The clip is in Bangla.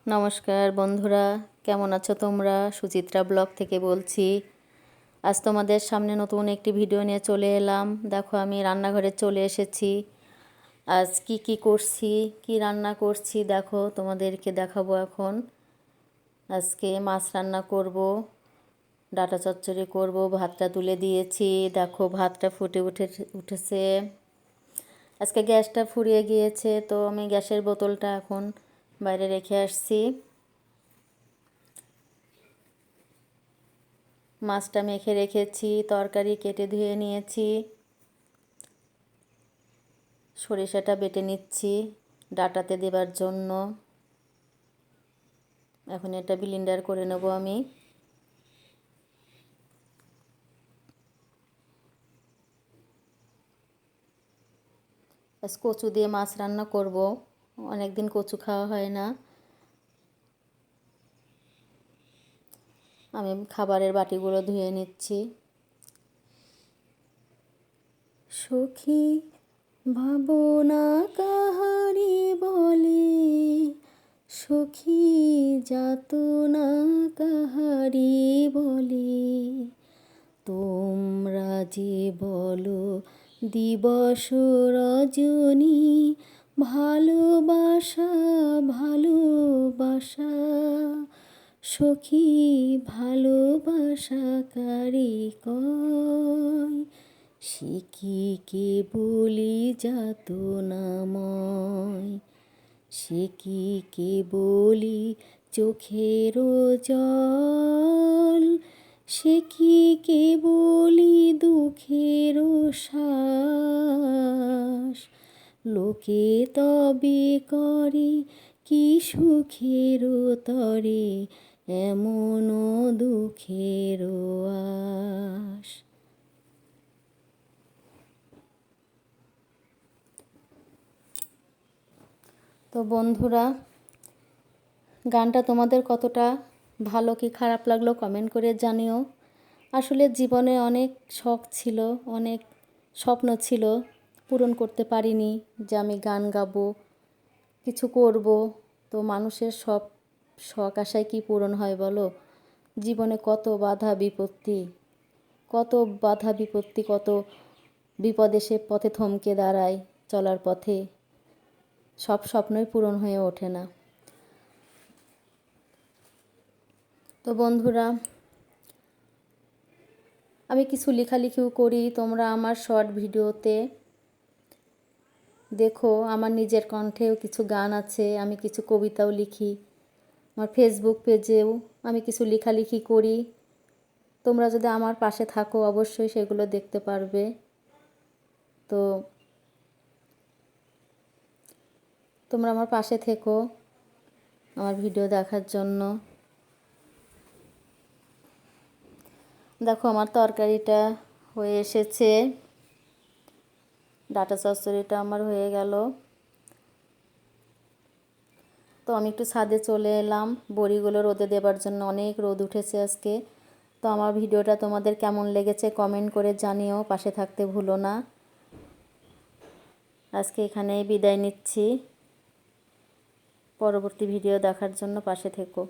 নমস্কার বন্ধুরা, কেমন আছো তোমরা? সুচিত্রা ব্লগ থেকে বলছি। আজ তোমাদের সামনে নতুন একটি ভিডিও নিয়ে চলে এলাম। দেখো, আমি রান্নাঘরে চলে এসেছি। আজ কি করছি, কি রান্না করছি দেখো, তোমাদেরকে দেখাবো এখন। আজকে মাছ রান্না করব, ডাঁটা চচ্চড়ি করব, ভাতটা তুলে দিয়েছি। দেখো, ভাতটা উঠেছে। আজকে গ্যাসটা ফুরিয়ে গিয়েছে, তো আমি গ্যাসের বোতলটা এখন বাইরে রেখে আসছি। মাছটা মেখে রেখেছি, তরকারি কেটে ধুয়ে নিয়েছি, সরিষাটা বেটে নিচ্ছি ডাঁটাতে দেবার জন্য। এখন এটা ব্লেন্ডার করে নেব আমি। আজ কচু দিয়ে মাছ রান্না করব, অনেক দিন কচু খাওয়া হয় না। আমি খাবারের বাটিগুলো ধুয়ে নিচ্ছি। সখী ভাবনা কাহারি বলে, সখী যাতনা কাহারি বলে, তোমরা যে বলো দিবস রজনী, ভালোবাসা ভালোবাসা, সখী ভালোবাসা কারি কয়, সে কি কেবলি যাতনাময়, সে কি কেবলি চোখের জল, সে কি কেবলি দুঃখের শ্বাস, লোকে তবে করে কি সুখের তরে, এমন দুঃখের আশ। তো বন্ধুরা, গানটা তোমাদের কতটা ভালো কি খারাপ লাগলো কমেন্ট করে জানিও। আসলে জীবনে অনেক শখ ছিল, অনেক স্বপ্ন ছিল, পূরণ করতে পারিনি। যে আমি গান গাবো, কিছু করব। তো মানুষের সব শখ আশায় কি পূরণ হয় বলো? জীবনে কত বাধা বিপত্তি, কত বিপদ এসে পথে থমকে দাঁড়ায় চলার পথে। সব স্বপ্নই পূরণ হয়ে ওঠে না। তো বন্ধুরা, আমি কিছু লেখালেখিও করি, তোমরা আমার শর্ট ভিডিওতে দেখো। আমার নিজের কণ্ঠেও কিছু গান আছে, আমি কিছু কবিতাও লিখি। আমার ফেসবুক পেজেও আমি কিছু লেখালেখি করি। তোমরা যদি আমার পাশে থাকো অবশ্যই সেগুলো দেখতে পারবে। তো তোমরা আমার পাশে থেকো আমার ভিডিও দেখার জন্য। দেখো, আমার তরকারিটা হয়ে এসেছে, ডাঁটা চচ্চড়িটা আমার হয়ে গেল। তো আমি একটু ছাদে চলে এলাম বড়িগুলো রোদে দেবার জন্য, অনেক রোদ উঠেছে আজকে। তো আমার ভিডিওটা তোমাদের কেমন লেগেছে কমেন্ট করে জানিও, পাশে থাকতে ভুলো না। আজকে এখানেই বিদায় নিচ্ছি, পরবর্তী ভিডিও দেখার জন্য পাশে থেকো।